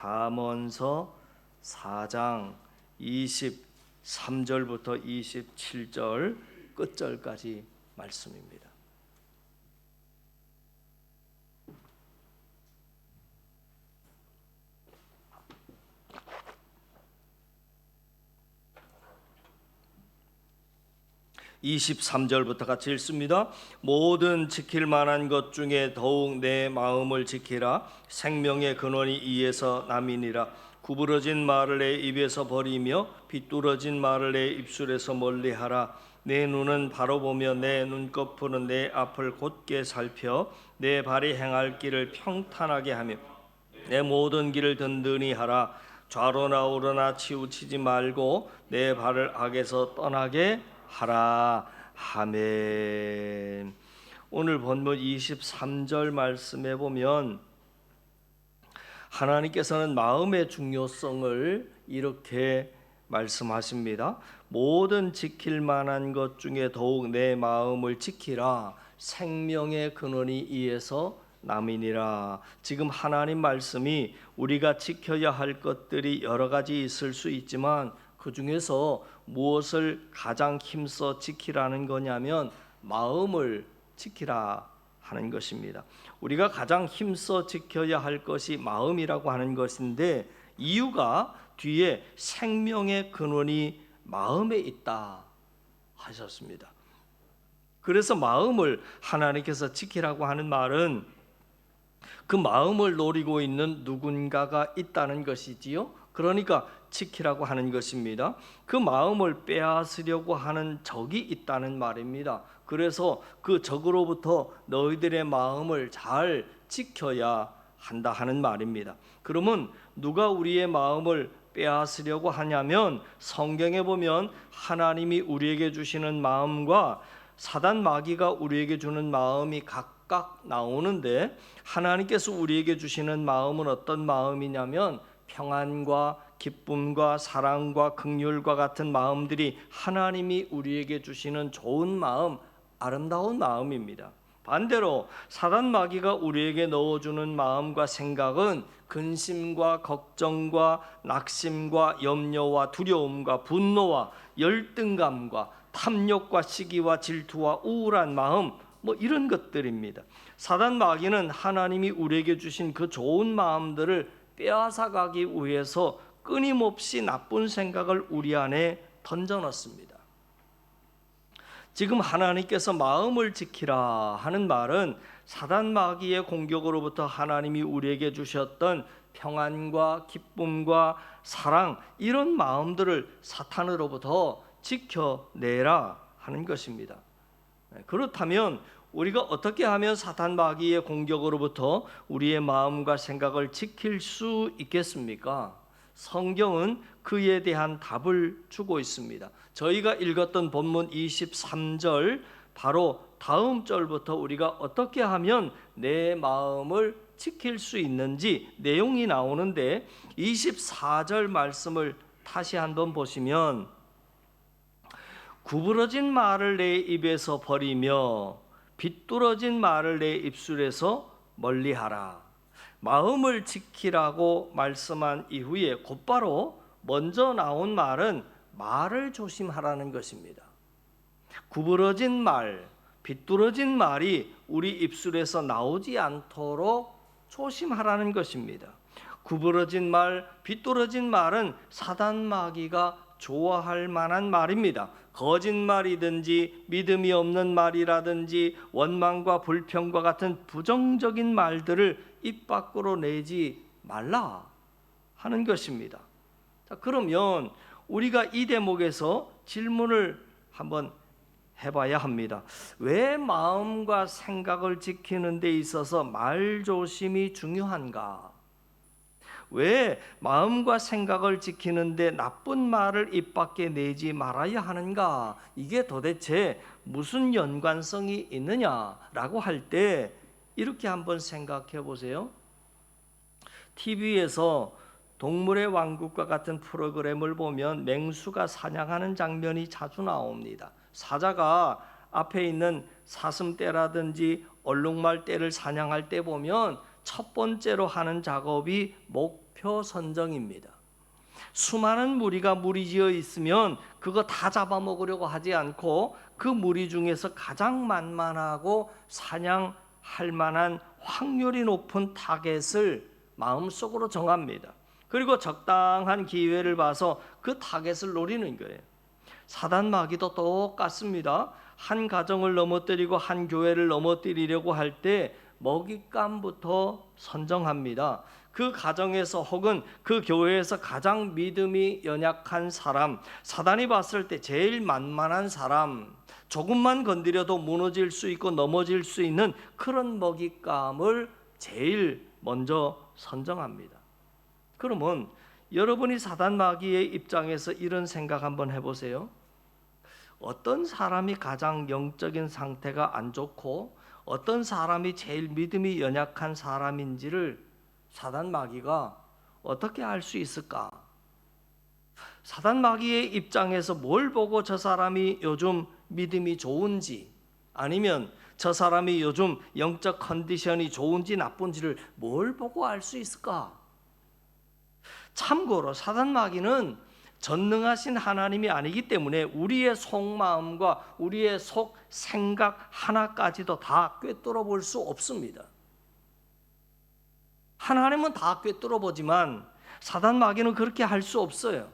잠언서 4장 23절부터 27절 끝절까지 말씀입니다. (23절부터) 같이 읽습니다. 모든 지킬 만한 것 중에 더욱 내 마음을 지키라. 생명의 근원이 이에서 남이니라. 구부러진 말을 내 입에서 버리며 비뚤어진 말을 내 입술에서 멀리하라. 내 눈은 바로 보며 내 눈꺼풀은 내 앞을 곧게 살펴 내 발이 행할 길을 평탄하게 하며 내 모든 길을 든든히 하라. 좌로나 우로나 치우치지 말고 내 발을 악에서 떠나게 하라. 아멘. 오늘 본문 23절 말씀에 보면 하나님께서는 마음의 중요성을 이렇게 말씀하십니다. 모든 지킬 만한 것 중에 더욱 내 마음을 지키라. 생명의 근원이 이에서 남이니라. 지금 하나님 말씀이 우리가 지켜야 할 것들이 여러 가지 있을 수 있지만 그 중에서 무엇을 가장 힘써 지키라는 거냐면 마음을 지키라 하는 것입니다. 우리가 가장 힘써 지켜야 할 것이 마음이라고 하는 것인데 이유가 뒤에 생명의 근원이 마음에 있다 하셨습니다. 그래서 마음을 하나님께서 지키라고 하는 말은 그 마음을 노리고 있는 누군가가 있다는 것이지요. 그러니까 지키라고 하는 것입니다. 그 마음을 빼앗으려고 하는 적이 있다는 말입니다. 그래서 그 적으로부터 너희들의 마음을 잘 지켜야 한다 하는 말입니다. 그러면 누가 우리의 마음을 빼앗으려고 하냐면 성경에 보면 하나님이 우리에게 주시는 마음과 사단 마귀가 우리에게 주는 마음이 각각 나오는데 하나님께서 우리에게 주시는 마음은 어떤 마음이냐면 평안과 기쁨과 사랑과 긍휼과 같은 마음들이 하나님이 우리에게 주시는 좋은 마음, 아름다운 마음입니다. 반대로 사단 마귀가 우리에게 넣어주는 마음과 생각은 근심과 걱정과 낙심과 염려와 두려움과 분노와 열등감과 탐욕과 시기와 질투와 우울한 마음, 이런 것들입니다. 사단 마귀는 하나님이 우리에게 주신 그 좋은 마음들을 빼앗아가기 위해서 끊임없이 나쁜 생각을 우리 안에 던져넣습니다. 지금 하나님께서 마음을 지키라 하는 말은 사단 마귀의 공격으로부터 하나님이 우리에게 주셨던 평안과 기쁨과 사랑 이런 마음들을 사탄으로부터 지켜내라 하는 것입니다. 그렇다면 우리가 어떻게 하면 사탄 마귀의 공격으로부터 우리의 마음과 생각을 지킬 수 있겠습니까? 성경은 그에 대한 답을 주고 있습니다. 저희가 읽었던 본문 23절 바로 다음 절부터 우리가 어떻게 하면 내 마음을 지킬 수 있는지 내용이 나오는데 24절 말씀을 다시 한번 보시면 구부러진 말을 내 입에서 버리며 비뚤어진 말을 내 입술에서 멀리하라. 마음을 지키라고 말씀한 이후에 곧바로 먼저 나온 말은 말을 조심하라는 것입니다. 구부러진 말, 비뚤어진 말이 우리 입술에서 나오지 않도록 조심하라는 것입니다. 구부러진 말, 비뚤어진 말은 사단 마귀가 좋아할 만한 말입니다. 거짓말이든지 믿음이 없는 말이라든지 원망과 불평과 같은 부정적인 말들을 입 밖으로 내지 말라 하는 것입니다. 자, 그러면 우리가 이 대목에서 질문을 한번 해봐야 합니다. 왜 마음과 생각을 지키는 데 있어서 말조심이 중요한가? 왜 마음과 생각을 지키는데 나쁜 말을 입 밖에 내지 말아야 하는가? 이게 도대체 무슨 연관성이 있느냐라고 할 때 이렇게 한번 생각해 보세요. TV에서 동물의 왕국과 같은 프로그램을 보면 맹수가 사냥하는 장면이 자주 나옵니다. 사자가 앞에 있는 사슴떼라든지 얼룩말떼를 사냥할 때 보면 첫 번째로 하는 작업이 목 목표 선정입니다. 수많은 무리가 무리지어 있으면 그거 다 잡아먹으려고 하지 않고 그 무리 중에서 가장 만만하고 사냥할 만한 확률이 높은 타겟을 마음속으로 정합니다. 그리고 적당한 기회를 봐서 그 타겟을 노리는 거예요. 사단 마귀도 똑같습니다. 한 가정을 넘어뜨리고 한 교회를 넘어뜨리려고 할 때 먹잇감부터 선정합니다. 그 가정에서 혹은 그 교회에서 가장 믿음이 연약한 사람, 사단이 봤을 때 제일 만만한 사람, 조금만 건드려도 무너질 수 있고 넘어질 수 있는 그런 먹잇감을 제일 먼저 선정합니다. 그러면 여러분이 사단 마귀의 입장에서 이런 생각 한번 해보세요. 어떤 사람이 가장 영적인 상태가 안 좋고 어떤 사람이 제일 믿음이 연약한 사람인지를 사단 마귀가 어떻게 알 수 있을까? 사단 마귀의 입장에서 뭘 보고 저 사람이 요즘 믿음이 좋은지, 아니면 저 사람이 요즘 영적 컨디션이 좋은지 나쁜지를 뭘 보고 알 수 있을까? 참고로 사단 마귀는 전능하신 하나님이 아니기 때문에 우리의 속마음과 우리의 속 생각 하나까지도 다 꿰뚫어 볼 수 없습니다. 하나님은 다 꿰뚫어 보지만 사단 마귀는 그렇게 할 수 없어요.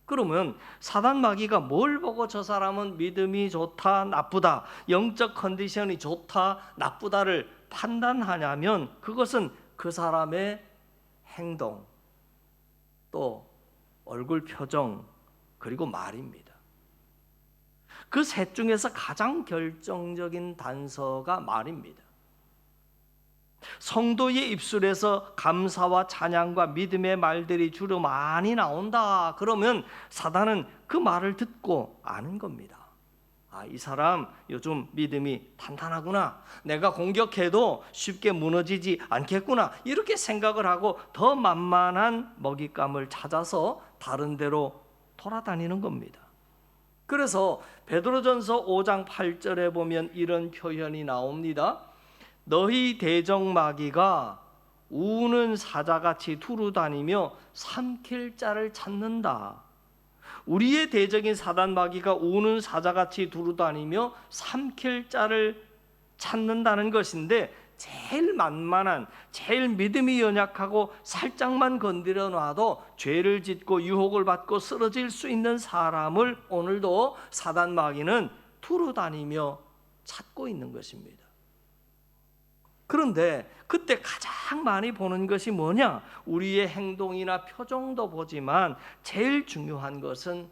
그러면 사단 마귀가 뭘 보고 저 사람은 믿음이 좋다, 나쁘다, 영적 컨디션이 좋다, 나쁘다를 판단하냐면 그것은 그 사람의 행동, 또 얼굴 표정, 그리고 말입니다. 그 셋 중에서 가장 결정적인 단서가 말입니다. 성도의 입술에서 감사와 찬양과 믿음의 말들이 주로 많이 나온다. 그러면 사단은 그 말을 듣고 아는 겁니다. 아, 이 사람 요즘 믿음이 탄탄하구나. 내가 공격해도 쉽게 무너지지 않겠구나. 이렇게 생각을 하고 더 만만한 먹잇감을 찾아서 다른 데로 돌아다니는 겁니다. 그래서 베드로전서 5장 8절에 보면 이런 표현이 나옵니다. 너희 대적 마귀가 우는 사자같이 두루다니며 삼킬 자를 찾는다. 우리의 대적인 사단 마귀가 우는 사자같이 두루다니며 삼킬 자를 찾는다는 것인데, 제일 만만한, 제일 믿음이 연약하고 살짝만 건드려 놔도 죄를 짓고 유혹을 받고 쓰러질 수 있는 사람을 오늘도 사단 마귀는 두루다니며 찾고 있는 것입니다. 그런데 그때 가장 많이 보는 것이 뭐냐? 우리의 행동이나 표정도 보지만 제일 중요한 것은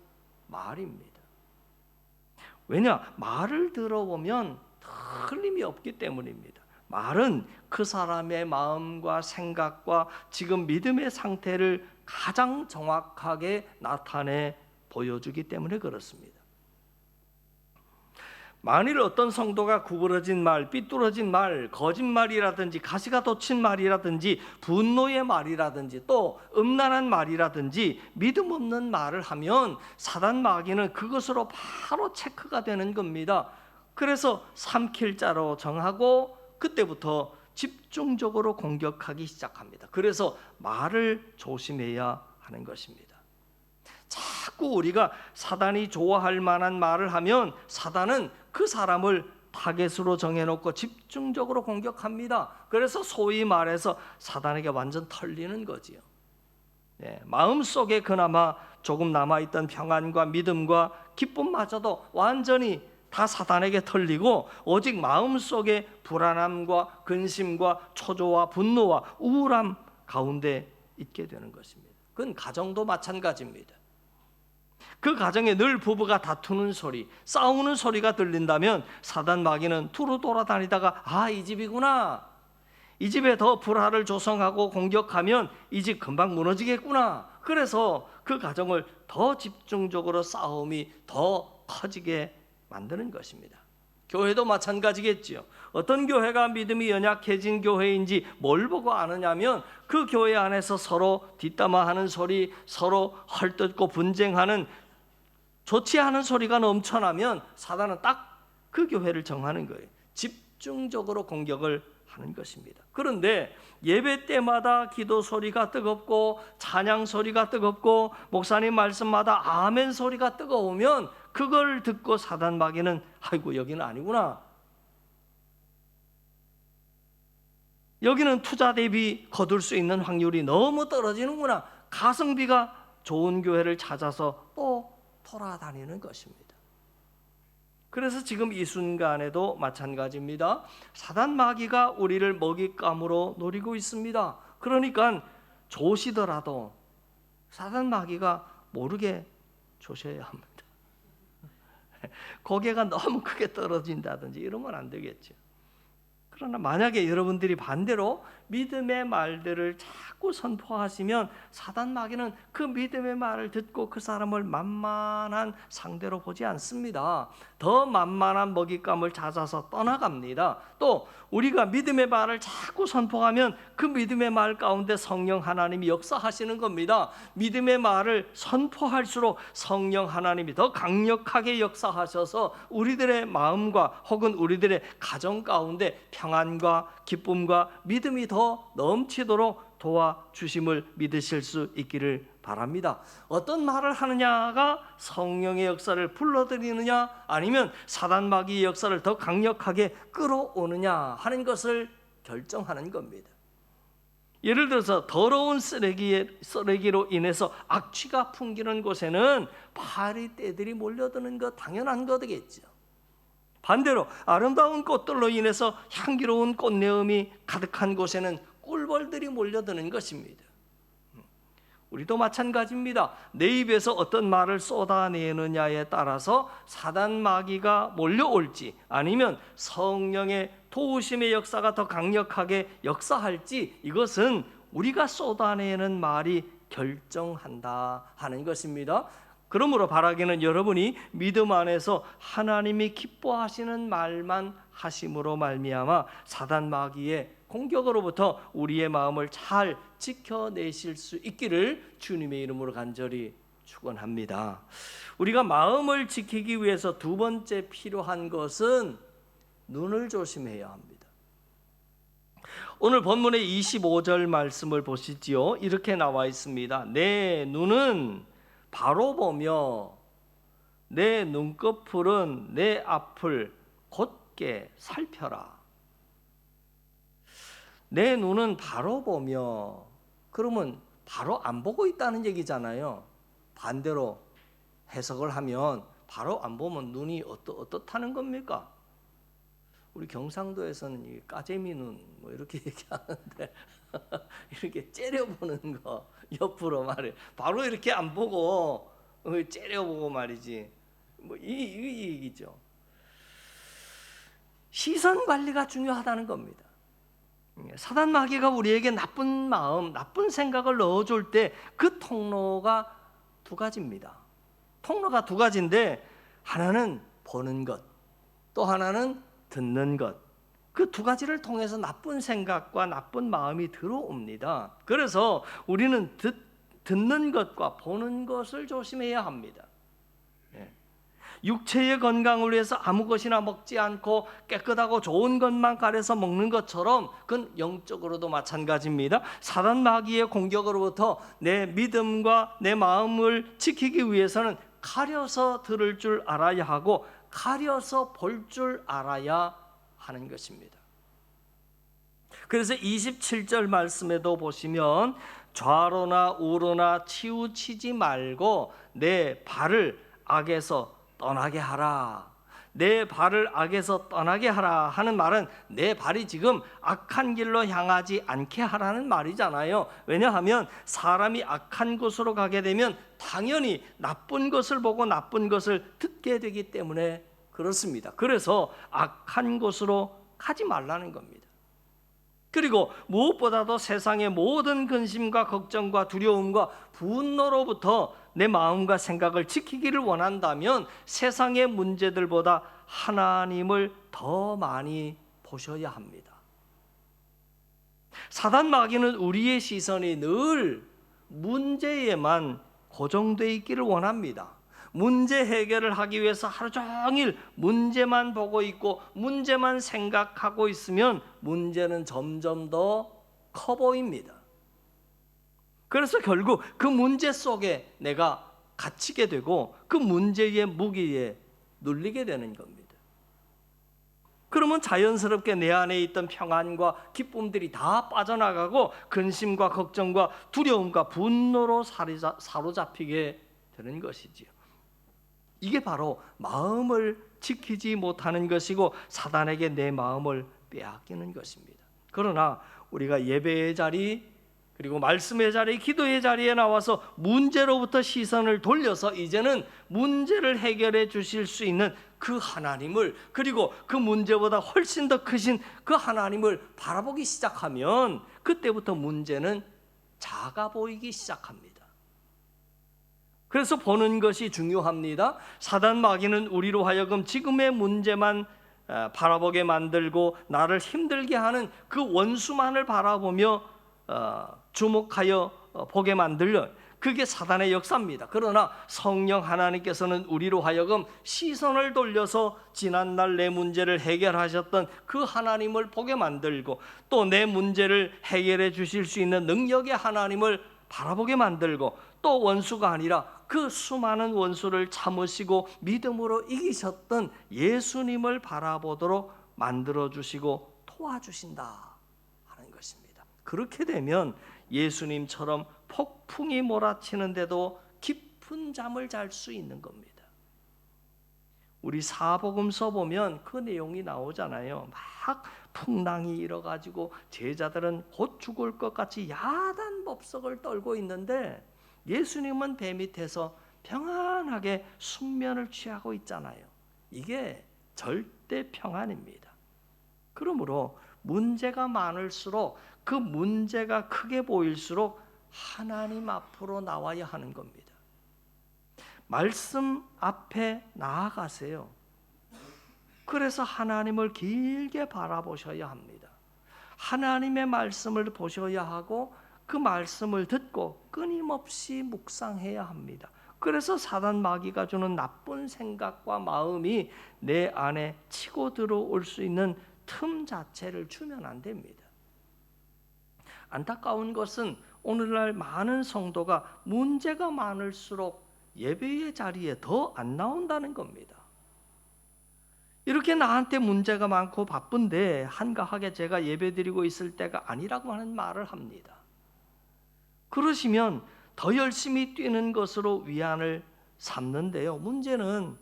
말입니다. 왜냐? 말을 들어보면 틀림이 없기 때문입니다. 말은 그 사람의 마음과 생각과 지금 믿음의 상태를 가장 정확하게 나타내 보여주기 때문에 그렇습니다. 만일 어떤 성도가 구부러진 말, 삐뚤어진 말, 거짓말이라든지 가시가 돋친 말이라든지 분노의 말이라든지 또 음란한 말이라든지 믿음 없는 말을 하면 사단 마귀는 그것으로 바로 체크가 되는 겁니다. 그래서 삼킬 자로 정하고 그때부터 집중적으로 공격하기 시작합니다. 그래서 말을 조심해야 하는 것입니다. 자꾸 우리가 사단이 좋아할 만한 말을 하면 사단은 그 사람을 타겟으로 정해놓고 집중적으로 공격합니다. 그래서 소위 말해서 사단에게 완전 털리는 거지요. 마음속에 그나마 조금 남아있던 평안과 믿음과 기쁨마저도 완전히 다 사단에게 털리고 오직 마음속에 불안함과 근심과 초조와 분노와 우울함 가운데 있게 되는 것입니다. 그건 가정도 마찬가지입니다. 그 가정에 늘 부부가 다투는 소리, 싸우는 소리가 들린다면 사단 마귀는 투루 돌아다니다가 아, 이 집이구나. 이 집에 더 불화를 조성하고 공격하면 이 집 금방 무너지겠구나. 그래서 그 가정을 더 집중적으로 싸움이 더 커지게 만드는 것입니다. 교회도 마찬가지겠지요. 어떤 교회가 믿음이 연약해진 교회인지 뭘 보고 아느냐면 그 교회 안에서 서로 뒷담화하는 소리, 서로 헐뜯고 분쟁하는 좋지 않은 소리가 넘쳐나면 사단은 딱 그 교회를 정하는 거예요. 집중적으로 공격을 하는 것입니다. 그런데 예배 때마다 기도 소리가 뜨겁고 찬양 소리가 뜨겁고 목사님 말씀마다 아멘 소리가 뜨거우면 그걸 듣고 사단 마귀는 아이고 여기는 아니구나, 여기는 투자 대비 거둘 수 있는 확률이 너무 떨어지는구나, 가성비가 좋은 교회를 찾아서 또 돌아다니는 것입니다. 그래서 지금 이 순간에도 마찬가지입니다. 사단 마귀가 우리를 먹잇감으로 노리고 있습니다. 그러니까 조시더라도 사단 마귀가 모르게 조셔야 합니다. 고개가 너무 크게 떨어진다든지 이러면 안 되겠죠. 그러나 만약에 여러분들이 반대로 믿음의 말들을 자꾸 선포하시면 사단 마귀는 그 믿음의 말을 듣고 그 사람을 만만한 상대로 보지 않습니다. 더 만만한 먹잇감을 찾아서 떠나갑니다. 또 우리가 믿음의 말을 자꾸 선포하면 그 믿음의 말 가운데 성령 하나님이 역사하시는 겁니다. 믿음의 말을 선포할수록 성령 하나님이 더 강력하게 역사하셔서 우리들의 마음과 혹은 우리들의 가정 가운데 평안과 기쁨과 믿음이 더 넘치도록 도와주심을 믿으실 수 있기를 바랍니다. 어떤 말을 하느냐가 성령의 역사를 불러들이느냐 아니면 사단 마귀의 역사를 더 강력하게 끌어오느냐 하는 것을 결정하는 겁니다. 예를 들어서 더러운 쓰레기로 인해서 악취가 풍기는 곳에는 파리 떼들이 몰려드는 것 당연한 거겠죠. 반대로 아름다운 꽃들로 인해서 향기로운 꽃내음이 가득한 곳에는 꿀벌들이 몰려드는 것입니다. 우리도 마찬가지입니다. 내 입에서 어떤 말을 쏟아내느냐에 따라서 사단 마귀가 몰려올지 아니면 성령의 도우심의 역사가 더 강력하게 역사할지 이것은 우리가 쏟아내는 말이 결정한다 하는 것입니다. 그러므로 바라기는 여러분이 믿음 안에서 하나님이 기뻐하시는 말만 하심으로 말미암아 사단 마귀의 공격으로부터 우리의 마음을 잘 지켜내실 수 있기를 주님의 이름으로 간절히 축원합니다. 우리가 마음을 지키기 위해서 두 번째 필요한 것은 눈을 조심해야 합니다. 오늘 본문의 25절 말씀을 보시지요. 이렇게 나와 있습니다. 내 눈은 바로 보며 내 눈꺼풀은 내 앞을 곧게 살펴라. 내 눈은 바로 보며, 그러면 바로 안 보고 있다는 얘기잖아요. 반대로 해석을 하면 바로 안 보면 눈이 어떻다는 겁니까? 우리 경상도에서는 이 까재미 눈 뭐 이렇게 얘기하는데 이렇게 째려보는 거, 옆으로 말해 바로 이렇게 안 보고 째려보고 말이지, 뭐 이 얘기죠. 시선 관리가 중요하다는 겁니다. 사단 마귀가 우리에게 나쁜 마음, 나쁜 생각을 넣어줄 때 그 통로가 두 가지입니다. 통로가 두 가지인데 하나는 보는 것, 또 하나는 듣는 것. 그 두 가지를 통해서 나쁜 생각과 나쁜 마음이 들어옵니다. 그래서 우리는 듣는 것과 보는 것을 조심해야 합니다. 육체의 건강을 위해서 아무 것이나 먹지 않고 깨끗하고 좋은 것만 가려서 먹는 것처럼 그건 영적으로도 마찬가지입니다. 사단 마귀의 공격으로부터 내 믿음과 내 마음을 지키기 위해서는 가려서 들을 줄 알아야 하고 가려서 볼 줄 알아야 하는 것입니다. 그래서 27절 말씀에도 보시면 좌로나 우로나 치우치지 말고 내 발을 악에서 떠나게 하라. 내 발을 악에서 떠나게 하라 하는 말은 내 발이 지금 악한 길로 향하지 않게 하라는 말이잖아요. 왜냐하면 사람이 악한 곳으로 가게 되면 당연히 나쁜 것을 보고 나쁜 것을 듣게 되기 때문에 그렇습니다. 그래서 악한 곳으로 가지 말라는 겁니다. 그리고 무엇보다도 세상의 모든 근심과 걱정과 두려움과 분노로부터 내 마음과 생각을 지키기를 원한다면 세상의 문제들보다 하나님을 더 많이 보셔야 합니다. 사단 마귀는 우리의 시선이 늘 문제에만 고정되어 있기를 원합니다. 문제 해결을 하기 위해서 하루 종일 문제만 보고 있고 문제만 생각하고 있으면 문제는 점점 더 커 보입니다. 그래서 결국 그 문제 속에 내가 갇히게 되고 그 문제의 무기에 눌리게 되는 겁니다. 그러면 자연스럽게 내 안에 있던 평안과 기쁨들이 다 빠져나가고 근심과 걱정과 두려움과 분노로 사로잡히게 되는 것이지요. 이게 바로 마음을 지키지 못하는 것이고 사단에게 내 마음을 빼앗기는 것입니다. 그러나 우리가 예배의 자리, 그리고 말씀의 자리, 기도의 자리에 나와서 문제로부터 시선을 돌려서 이제는 문제를 해결해 주실 수 있는 그 하나님을, 그리고 그 문제보다 훨씬 더 크신 그 하나님을 바라보기 시작하면 그때부터 문제는 작아 보이기 시작합니다. 그래서 보는 것이 중요합니다. 사단 마귀는 우리로 하여금 지금의 문제만 바라보게 만들고 나를 힘들게 하는 그 원수만을 바라보며 주목하여 보게 만들려, 그게 사단의 역사입니다. 그러나 성령 하나님께서는 우리로 하여금 시선을 돌려서 지난날 내 문제를 해결하셨던 그 하나님을 보게 만들고 또 내 문제를 해결해 주실 수 있는 능력의 하나님을 바라보게 만들고 또 원수가 아니라 그 수많은 원수를 참으시고 믿음으로 이기셨던 예수님을 바라보도록 만들어주시고 도와주신다 하는 것입니다. 그렇게 되면 예수님처럼 폭풍이 몰아치는데도 깊은 잠을 잘 수 있는 겁니다. 우리 사복음서 보면 그 내용이 나오잖아요. 막 풍랑이 일어가지고 제자들은 곧 죽을 것 같이 야단법석을 떨고 있는데 예수님은 배 밑에서 평안하게 숙면을 취하고 있잖아요. 이게 절대 평안입니다. 그러므로 문제가 많을수록 그 문제가 크게 보일수록 하나님 앞으로 나와야 하는 겁니다. 말씀 앞에 나아가세요. 그래서 하나님을 길게 바라보셔야 합니다. 하나님의 말씀을 보셔야 하고 그 말씀을 듣고 끊임없이 묵상해야 합니다. 그래서 사단 마귀가 주는 나쁜 생각과 마음이 내 안에 치고 들어올 수 있는 틈 자체를 주면 안 됩니다. 안타까운 것은 오늘날 많은 성도가 문제가 많을수록 예배의 자리에 더 안 나온다는 겁니다. 이렇게 나한테 문제가 많고 바쁜데 한가하게 제가 예배드리고 있을 때가 아니라고 하는 말을 합니다. 그러시면 더 열심히 뛰는 것으로 위안을 삼는데요. 문제는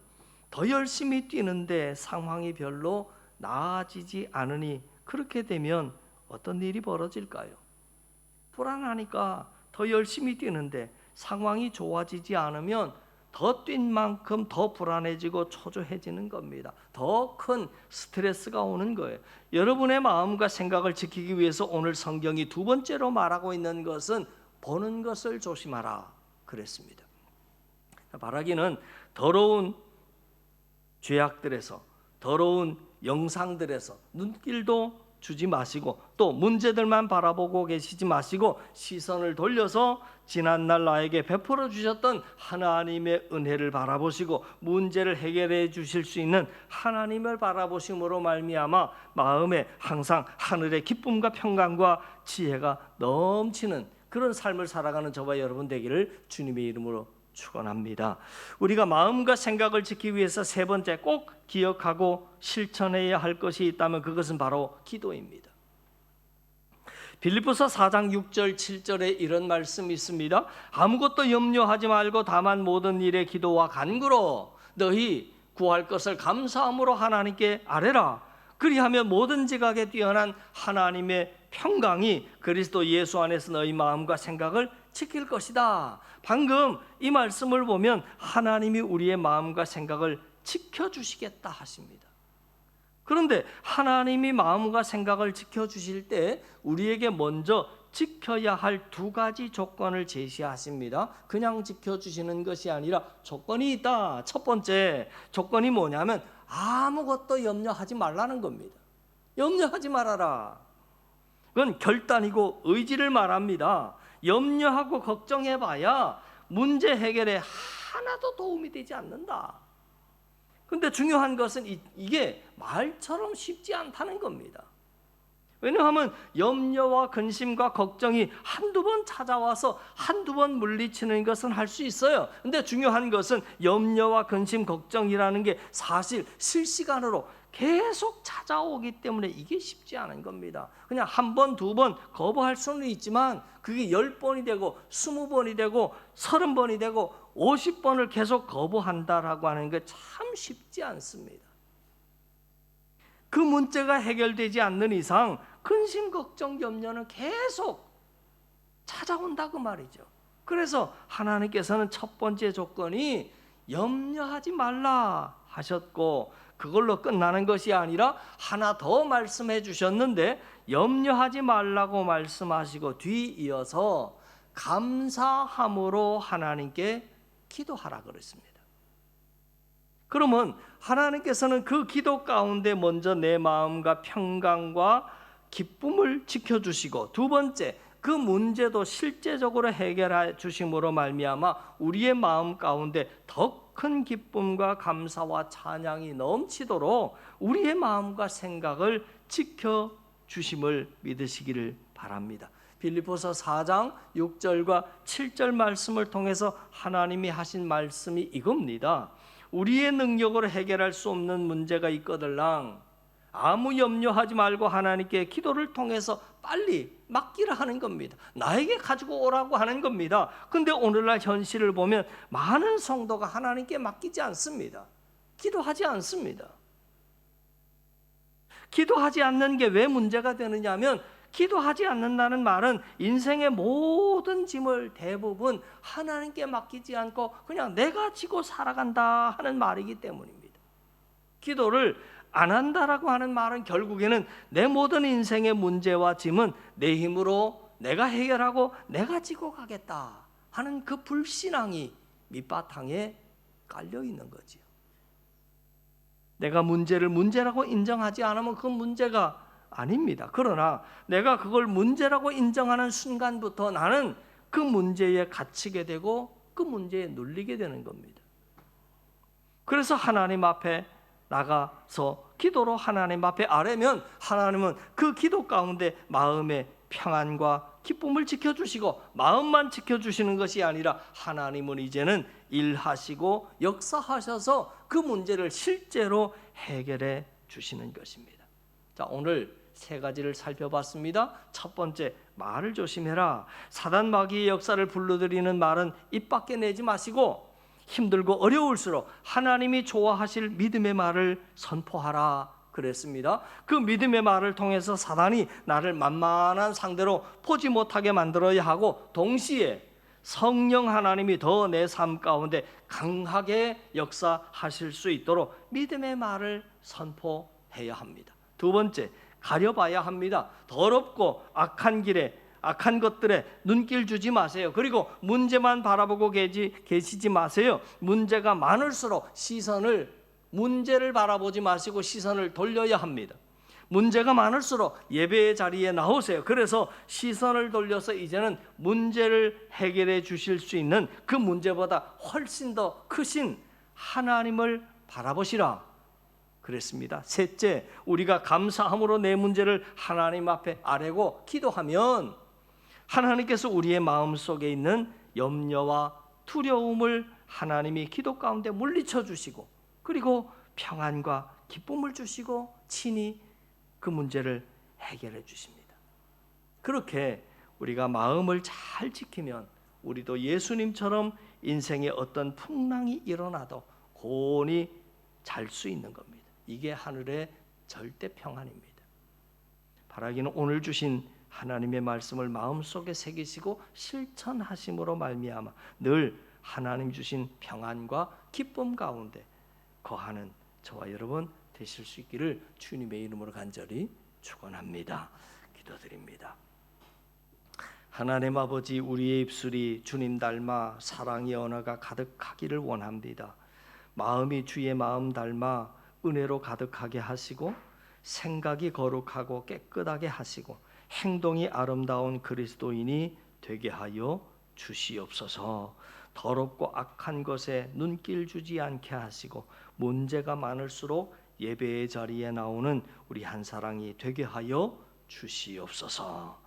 더 열심히 뛰는데 상황이 별로 나아지지 않으니 그렇게 되면 어떤 일이 벌어질까요? 불안하니까 더 열심히 뛰는데 상황이 좋아지지 않으면 더 뛴 만큼 더 불안해지고 초조해지는 겁니다. 더 큰 스트레스가 오는 거예요. 여러분의 마음과 생각을 지키기 위해서 오늘 성경이 두 번째로 말하고 있는 것은 보는 것을 조심하라 그랬습니다. 바라기는 더러운 죄악들에서, 더러운 영상들에서 눈길도 주지 마시고 또 문제들만 바라보고 계시지 마시고 시선을 돌려서 지난날 나에게 베풀어 주셨던 하나님의 은혜를 바라보시고 문제를 해결해 주실 수 있는 하나님을 바라보심으로 말미암아 마음에 항상 하늘의 기쁨과 평강과 지혜가 넘치는 그런 삶을 살아가는 저와 여러분 되기를 주님의 이름으로 축원합니다. 우리가 마음과 생각을 지키기 위해서 세 번째 꼭 기억하고 실천해야 할 것이 있다면 그것은 바로 기도입니다. 빌립보서 4장 6절 7절에 이런 말씀이 있습니다. 아무것도 염려하지 말고 다만 모든 일에 기도와 간구로 너희 구할 것을 감사함으로 하나님께 아뢰라. 그리하면 모든 지각에 뛰어난 하나님의 평강이 그리스도 예수 안에서 너희 마음과 생각을 지킬 것이다. 방금 이 말씀을 보면 하나님이 우리의 마음과 생각을 지켜주시겠다 하십니다. 그런데 하나님이 마음과 생각을 지켜주실 때 우리에게 먼저 지켜야 할 두 가지 조건을 제시하십니다. 그냥 지켜주시는 것이 아니라 조건이 있다. 첫 번째 조건이 뭐냐면 아무것도 염려하지 말라는 겁니다. 염려하지 말아라. 그건 결단이고 의지를 말합니다. 염려하고 걱정해봐야 문제 해결에 하나도 도움이 되지 않는다. 근데 중요한 것은 이게 말처럼 쉽지 않다는 겁니다. 왜냐하면 염려와 근심과 걱정이 한두 번 찾아와서 한두 번 물리치는 것은 할 수 있어요. 근데 중요한 것은 염려와 근심, 걱정이라는 게 사실 실시간으로 계속 찾아오기 때문에 이게 쉽지 않은 겁니다. 그냥 한 번, 두 번 거부할 수는 있지만 그게 10번이 되고 20번이 되고 30번이 되고 50번을 계속 거부한다라고 하는 게 참 쉽지 않습니다. 그 문제가 해결되지 않는 이상 근심, 걱정, 염려는 계속 찾아온다 그 말이죠. 그래서 하나님께서는 첫 번째 조건이 염려하지 말라 하셨고, 그걸로 끝나는 것이 아니라 하나 더 말씀해 주셨는데, 염려하지 말라고 말씀하시고 뒤이어서 감사함으로 하나님께 기도하라 그랬습니다. 그러면 하나님께서는 그 기도 가운데 먼저 내 마음과 평강과 기쁨을 지켜주시고, 두 번째 그 문제도 실제적으로 해결해 주심으로 말미암아 우리의 마음 가운데 더 큰 기쁨과 감사와 찬양이 넘치도록 우리의 마음과 생각을 지켜주심을 믿으시기를 바랍니다. 빌립보서 4장 6절과 7절 말씀을 통해서 하나님이 하신 말씀이 이겁니다. 우리의 능력으로 해결할 수 없는 문제가 있거들랑 아무 염려하지 말고 하나님께 기도를 통해서 빨리 맡기라 하는 겁니다. 나에게 가지고 오라고 하는 겁니다. 근데 오늘날 현실을 보면 많은 성도가 하나님께 맡기지 않습니다. 기도하지 않습니다. 기도하지 않는 게 왜 문제가 되느냐 하면, 기도하지 않는다는 말은 인생의 모든 짐을 대부분 하나님께 맡기지 않고 그냥 내가 지고 살아간다 하는 말이기 때문입니다. 기도를 안 한다라고 하는 말은 결국에는 내 모든 인생의 문제와 짐은 내 힘으로 내가 해결하고 내가 지고 가겠다 하는 그 불신앙이 밑바탕에 깔려 있는 거지요. 내가 문제를 문제라고 인정하지 않으면 그건 문제가 아닙니다. 그러나 내가 그걸 문제라고 인정하는 순간부터 나는 그 문제에 갇히게 되고 그 문제에 눌리게 되는 겁니다. 그래서 하나님 앞에 나가서 기도로 하나님 앞에 아뢰면 하나님은 그 기도 가운데 마음의 평안과 기쁨을 지켜주시고, 마음만 지켜주시는 것이 아니라 하나님은 이제는 일하시고 역사하셔서 그 문제를 실제로 해결해 주시는 것입니다. 자, 오늘 세 가지를 살펴봤습니다. 첫 번째, 말을 조심해라. 사단 마귀의 역사를 불러들이는 말은 입 밖에 내지 마시고 힘들고 어려울수록 하나님이 좋아하실 믿음의 말을 선포하라 그랬습니다. 그 믿음의 말을 통해서 사단이 나를 만만한 상대로 보지 못하게 만들어야 하고, 동시에 성령 하나님이 더 내 삶 가운데 강하게 역사하실 수 있도록 믿음의 말을 선포해야 합니다. 두 번째, 가려봐야 합니다. 더럽고 악한 길에, 악한 것들에 눈길 주지 마세요. 그리고 문제만 바라보고 계시지 마세요. 문제가 많을수록 문제를 바라보지 마시고 시선을 돌려야 합니다. 문제가 많을수록 예배의 자리에 나오세요. 그래서 시선을 돌려서 이제는 문제를 해결해 주실 수 있는 그 문제보다 훨씬 더 크신 하나님을 바라보시라 그랬습니다. 셋째, 우리가 감사함으로 내 문제를 하나님 앞에 아뢰고 기도하면 하나님께서 우리의 마음속에 있는 염려와 두려움을 하나님이 기도 가운데 물리쳐 주시고, 그리고 평안과 기쁨을 주시고 친히 그 문제를 해결해 주십니다. 그렇게 우리가 마음을 잘 지키면 우리도 예수님처럼 인생에 어떤 풍랑이 일어나도 고온히 잘 수 있는 겁니다. 이게 하늘의 절대 평안입니다. 바라기는 오늘 주신 하나님의 말씀을 마음속에 새기시고 실천하심으로 말미암아 늘 하나님 주신 평안과 기쁨 가운데 거하는 저와 여러분 되실 수 있기를 주님의 이름으로 간절히 축원합니다. 기도드립니다. 하나님 아버지, 우리의 입술이 주님 닮아 사랑의 언어가 가득하기를 원합니다. 마음이 주의 마음 닮아 은혜로 가득하게 하시고, 생각이 거룩하고 깨끗하게 하시고, 행동이 아름다운 그리스도인이 되게 하여 주시옵소서. 더럽고 악한 것에 눈길 주지 않게 하시고 문제가 많을수록 예배의 자리에 나오는 우리 한사랑이 되게 하여 주시옵소서.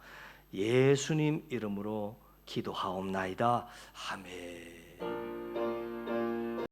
예수님 이름으로 기도하옵나이다. 아멘.